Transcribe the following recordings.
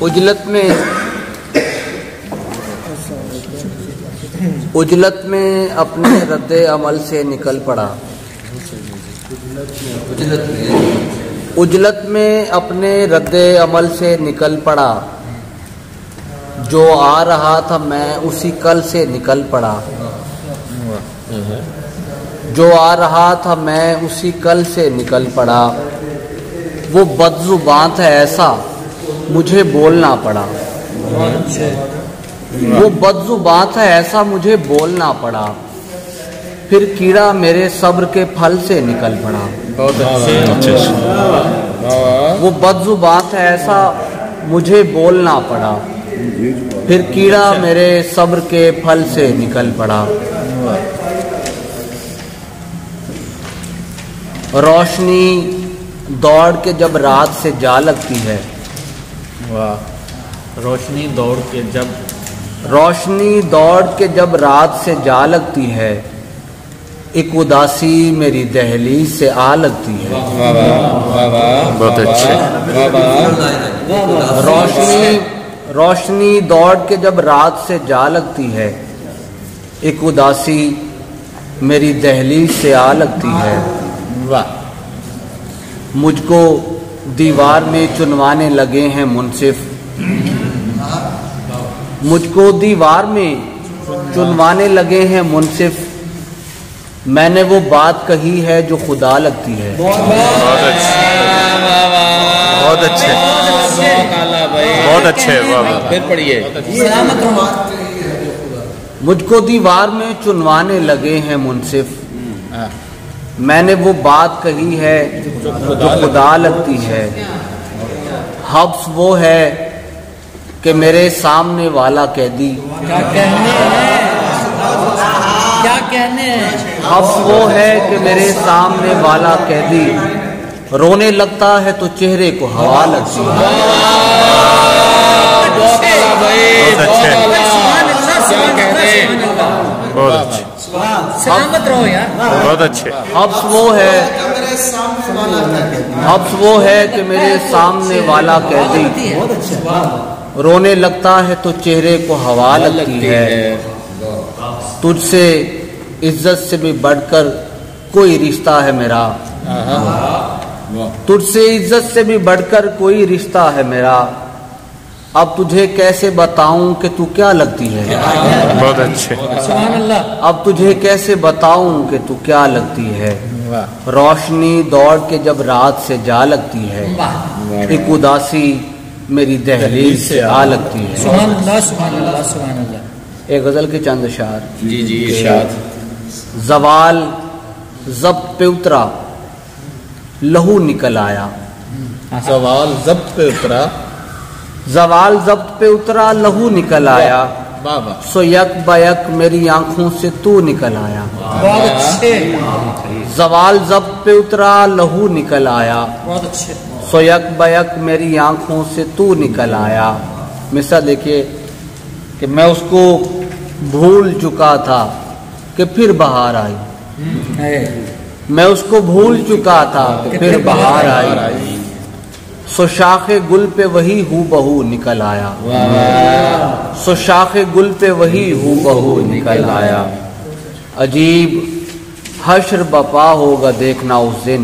उजलत में अपने रद्दे अमल से निकल पड़ा। उजलत में अपने रद्दे अमल से निकल पड़ा। जो आ रहा था मैं उसी कल से निकल पड़ा। जो आ रहा था मैं उसी कल से निकल पड़ा। वो बदजुबान था ऐसा मुझे बोलना पड़ा। वो बदजुबान था ऐसा मुझे बोलना पड़ा। फिर कीड़ा मेरे सब्र के फल से निकल पड़ा। बहुत अच्छे। वो बदजुबान था ऐसा मुझे बोलना पड़ा। फिर कीड़ा मेरे सब्र के फल से निकल पड़ा। रोशनी दौड़ के जब रात से जा लगती है। वाह। रोशनी दौड़ के जब रात से जा लगती है। एक उदासी मेरी दहलीज से आ लगती है। बहुत अच्छे। रोशनी दौड़ के जब रात से जा लगती है। एक उदासी मेरी दहलीज से आ लगती है। वाह। मुझको दीवार में चुनवाने लगे हैं मुनसिफ। मुझको दीवार में चुनवाने लगे हैं मुनसिफ। मैंने वो बात कही है जो खुदा लगती है। बहुत अच्छे। बहुत अच्छे। फिर पढ़िए। मुझको दीवार में चुनवाने लगे हैं मुनसिफ। मैंने वो बात कही है जो खुदा लगती है। हब्स वो है कि मेरे सामने वाला कैदी। क्या कहने हब्स वो है कि मेरे सामने वाला कैदी रोने लगता है तो चेहरे को हवा लगती है। बहुत अच्छे। सलामत रहो यार। बहुत अच्छे। हब्स वो है कि मेरे सामने वाला कैदी रोने लगता है तो चेहरे को हवा लगती है। तुझसे इज्जत से भी बढ़कर कोई रिश्ता है मेरा। तुझसे इज्जत से भी बढ़कर कोई रिश्ता है मेरा। अब तुझे कैसे बताऊं कि तू क्या लगती है। बहुत अच्छे। अब तुझे कैसे बताऊं कि तू क्या लगती है। रोशनी दौड़ के जब रात से जा लगती है। एक उदासी मेरी दहलीज से आ लगती है। सुभान अल्लाह, सुभान अल्लाह, सुभान अल्लाह। एक गजल के चंद अशार। जी इरशाद। जवाल जब्त पे उतरा लहू निकल आया। सवाल जब्त पे उतरा। जवाल जब्त पे उतरा लहू निकल आया। बाबा। सो यक बयक मेरी आंखों से तू निकल आया। बहुत अच्छे। जवाल जब्त पे उतरा लहू निकल आया। बहुत अच्छे। सो यक बयक मेरी आंखों से तू निकल आया। मिसाल देखिए कि मैं उसको भूल चुका था कि फिर बहार आई। मैं उसको भूल चुका था कि फिर बहार आई। सो शाखे गुल पे वही हूँ बहू निकल आया। सो शाखे गुल पे वही हूँ बहू निकल आया। अजीब हश्र बपा होगा देखना उस दिन।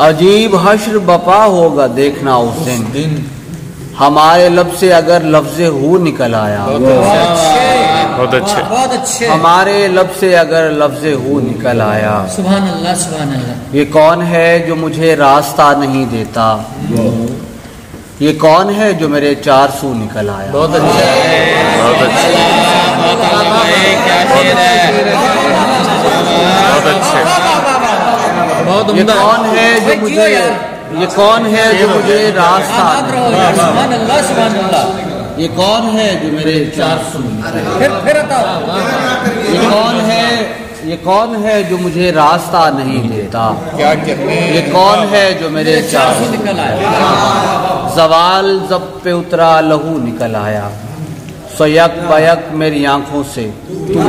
अजीब हश्र बपा होगा देखना उस दिन। हमारे लब से अगर लफ्ज़े हूँ निकल आया। बहुत अच्छे। बहुत अच्छे। हमारे लब से अगर लफ्ज़े हूँ निकल आया। सुभान अल्लाह, सुभान अल्लाह। ये कौन है जो मुझे रास्ता नहीं देता। ये कौन है जो मेरे 4 सू निकल आया। बहुत अच्छे। बहुत अच्छे। बहुत अच्छे। बहुत ये कौन है जो मुझे रास्ता। सुभान अल्लाह, सुभान अल्लाह। ये कौन है जो मेरे 4 सू निकल आया। फिर बताओ। ये कौन है जो मुझे रास्ता नहीं देता। क्या कहते हैं। ये कौन है जो मेरे 4 सू निकल आया। जवाल जब पे उतरा लहू निकल आया। सो यक बयक मेरी आंखों से तू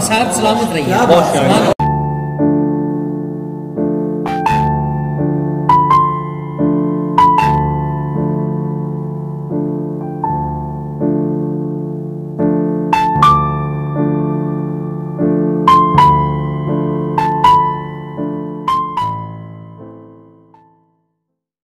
साहब सलामत रहिए।